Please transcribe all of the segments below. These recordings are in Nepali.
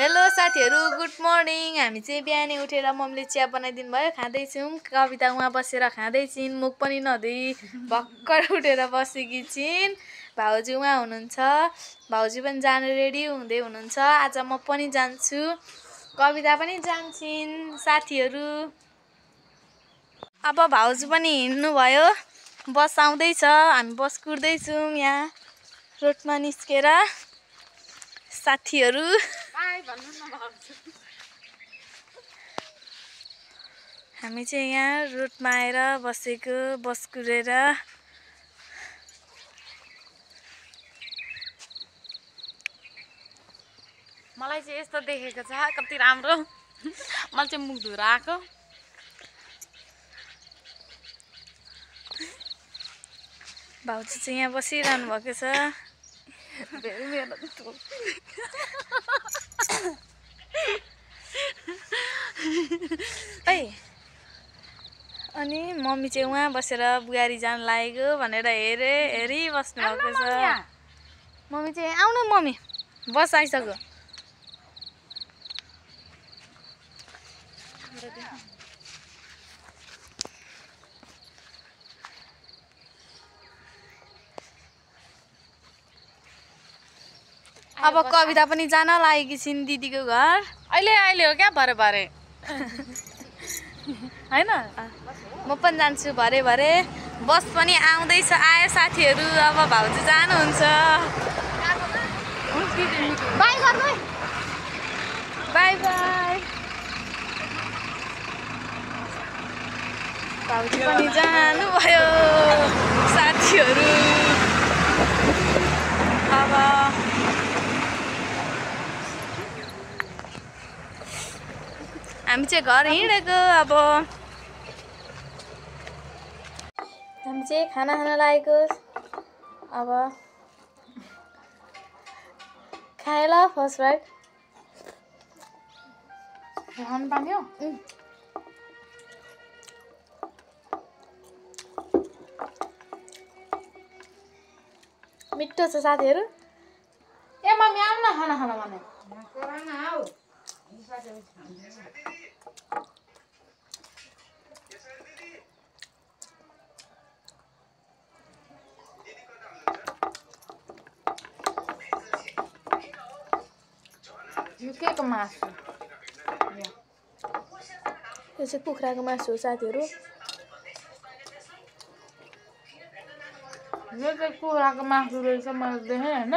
हेलो साथीहरु, गुड मर्निङ। हामी चाहिँ बिहानै उठेर मम्मीले चिया बनाइदिनु भयो, खाँदैछौँ। कविता उहाँ बसेर खाँदै छिन्, मुख पनि नधोई भक्कर उठेर बसेकी छिन्। भाउजू उहाँ हुनुहुन्छ, भाउजू पनि जानु रेडी हुँदै हुनुहुन्छ। आज म पनि जान्छु, कविता पनि जान्छिन्। साथीहरु, अब भाउजू पनि हिँड्नु भयो, बस आउँदैछ। हामी बस कुर्दैछौँ यहाँ रोडमा निस्केर। साथीहरु, हामी चाहिँ यहाँ रोडमा आएर बसेको, बस कुरेर। मलाई चाहिँ यस्तो देखेको छ, कति राम्रो। मैले चाहिँ मुख धुएर आएको। भाउजू चाहिँ यहाँ बसिरहनु भएको छ। धेरै मेहनत है। अनि मम्मी चाहिँ उहाँ बसेर बुहारी जान लागेको भनेर हेरिबस्नु भएको छ। मम्मी चाहिँ आउनु मम्मी, बस आइसक्यो। अब कविता पनि जान लागेकी छिन् दिदीको घर। अहिले हो क्या, भरे भरे हैन, म पनि जान्छु भरे भरे। बस पनि आउँदैछ, आयो साथीहरु। अब भाउजू जानुहुन्छ। बाई गर्नु। By by. भाउजू पनि जानुभयो साथीहरु। अब हामी चाहिँ घर हिँडेको। अब हामी चाहिँ खाना खान लागेको। अब खाए ल फर्स्ट राइट खानु पानी हो। मिठो छ साथीहरु। ए मम्मी आउन खाना खाना भने यो के को मासु? यो चाहिँ कुखुराको मासु हो साथीहरु। यो चाहिँ कुखुराको मासु रहेछ, मैले देखेँ हैन।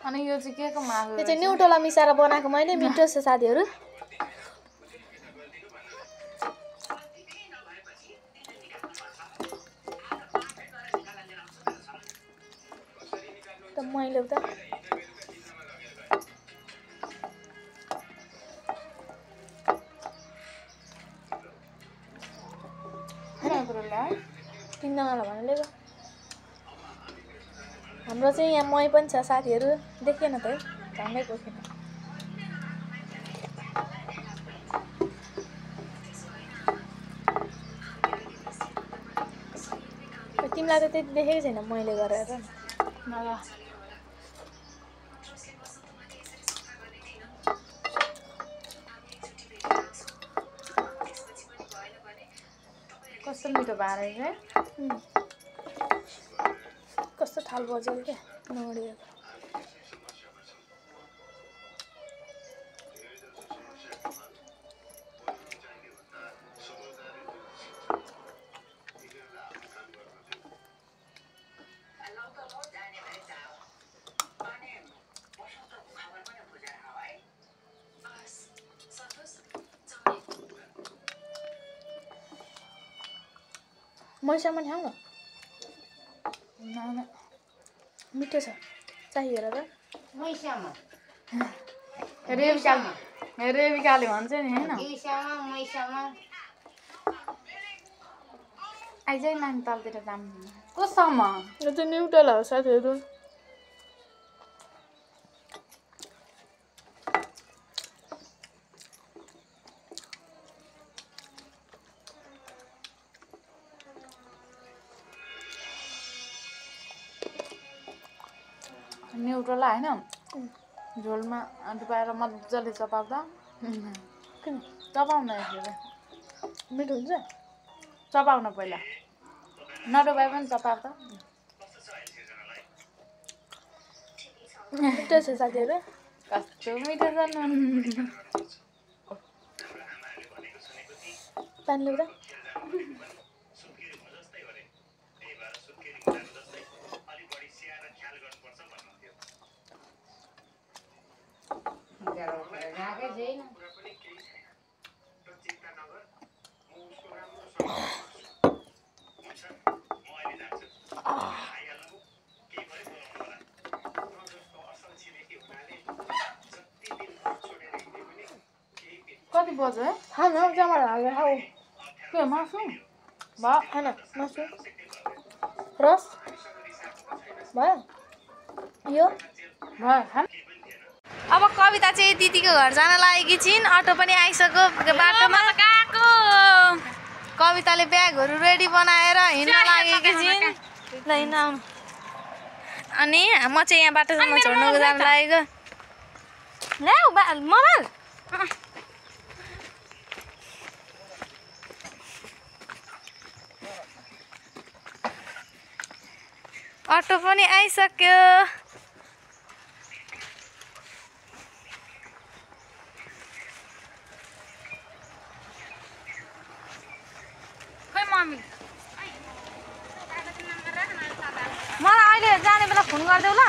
अनि यो चाहिँ के को मासु? यो चाहिँ न्युट्रेला मिसाएर बनाएको मैले। मिठो छ साथीहरु। त मैले उता किन्नला भन्नु ल्याएको। हाम्रो चाहिँ यहाँ मही पनि छ साथीहरु, देखेन त है, झन्डै पोखेन। तिमीलाई त त्यति देखेको छैन मैले गरेर। कस्तो मिठो बारे है। कस्तो थाल बज्यो क्या नडिएको। मैसामा खाऊ न, मिठो छ, चाहियो हेर त। मैसामा रेबिकाले भन्छ नि हैन। आइज नानी तलतिर जाम। कोसँग? यो चाहिँ न्युट्रेला हो साथीहरु। न्युट्रेला हैन। झोलमा डुबाएर मजाले चपाउँदा किन चपाउन यसरी मिठो हुन्छ चपाउन पहिला नडुबाए पनि चपाउँदा मिठो छ साथीहरू कस्तो मिठो छ नुन पानी ल्याउँदा कति बज्यो है खानु जमाड हालेर खाऊ के मासु भयो खान मासु रस भयो यो भयो खान अब कविता चाहिँ दिदीको घर जान लागेकी छिन् अटो पनि आइसक्यो बाटोमा गएको कविताले ब्यागहरू रेडी बनाएर हिँड्न लागेकी छिन् ल हिँड्न आउनु अनि म चाहिँ यहाँ बाटोसम्म छोड्नको जान लागेको ल्याऊ मोबाइल अटो पनि आइसक्यो मम्मी मलाई अहिले जाने बेला फोन गरिदेऊ ल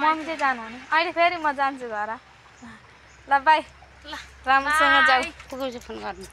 मम्मी चाहिँ जानु भने अहिले फेरि म जान्छु घर ल बाई ल राम्रोसँग जाऊ पुगेपछि फोन गर्नु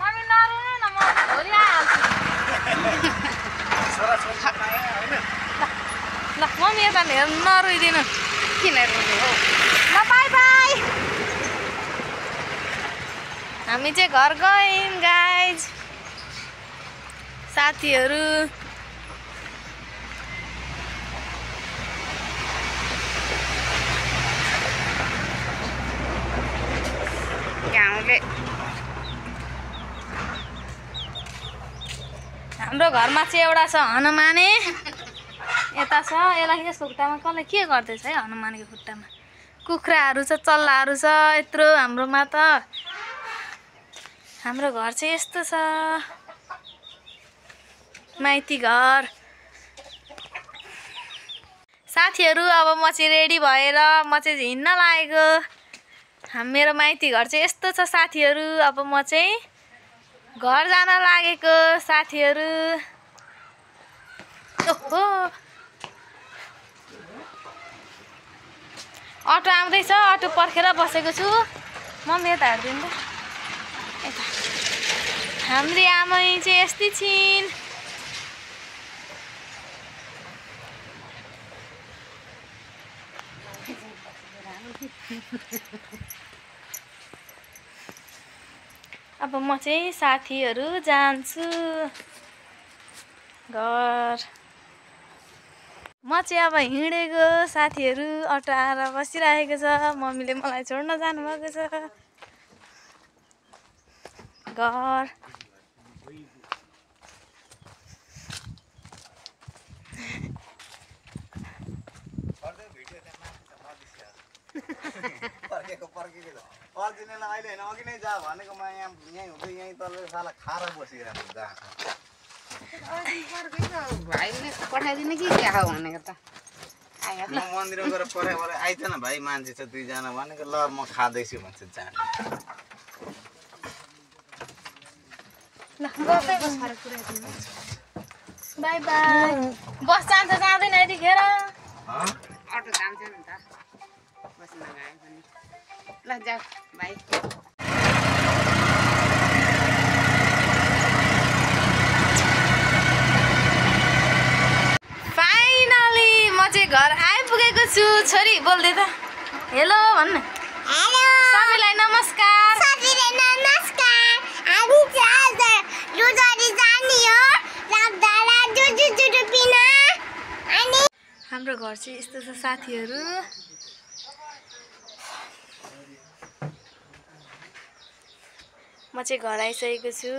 मम्मी नरुनु न म भोलि आइहाल्छु ल मम्मी यता हेर्नु नरोइदिनु किन रुनु हो ल बाई बाई हामी चाहिँ घर गयौँ गाइज साथीहरू गाउँले हाम्रो घरमा चाहिँ एउटा छ हनुमाने यता छ यसलाई यसको खुट्टामा कसले के गर्दैछ है हनुमानको खुट्टामा कुखुराहरू छ चल्लाहरू छ यत्रो हाम्रोमा त हाम्रो घर चाहिँ यस्तो छ माइती घर साथीहरू अब म चाहिँ रेडी भएर म चाहिँ हिँड्न लागेको मेरो माइती घर चाहिँ यस्तो छ साथीहरू अब म चाहिँ घर जान लागेको साथीहरू ओहो अटो आउँदैछ अटो पर्खेर बसेको छु मम्मी यता हेरिदिनु त यता हाम्रो आमै चाहिँ यस्तै छिन् अब म चाहिँ साथीहरू जान्छु घर म चाहिँ अब हिँडेको साथीहरू अटो आएर बसिरहेको छ मम्मीले मलाई छोड्न जानुभएको छ घर अर्जिनल अहिले हैन अघि नै जा भनेको म यहाँ यही हुँदै यही तल साला खारा बसिरहेको जा भाइले पठाइदिने कि क्या हो भनेको त म मन्दिरमा गएर पढाइ भएर आइज न भाइ मान्छे छ दुईजना भनेको ल म खाँदैछु भन्छ जाने बाई बाई बस जान्छ जाँदैन यतिखेर अटो जान्छ नि त बस्न गए पनि ल जाऊ भाइ फाइनली म चाहिँ घर आइपुगेको छु छोरी बोल्दै त हेलो भन्नु हेलो सबैलाई नमस्कार सबैलाई नमस्कार हामी चाहिँ आज लुजरी जाने हो रामधारा जुजु पिन अनि हाम्रो घर चाहिँ यस्तो छ साथीहरू म चाहिँ घर आइसकेको छु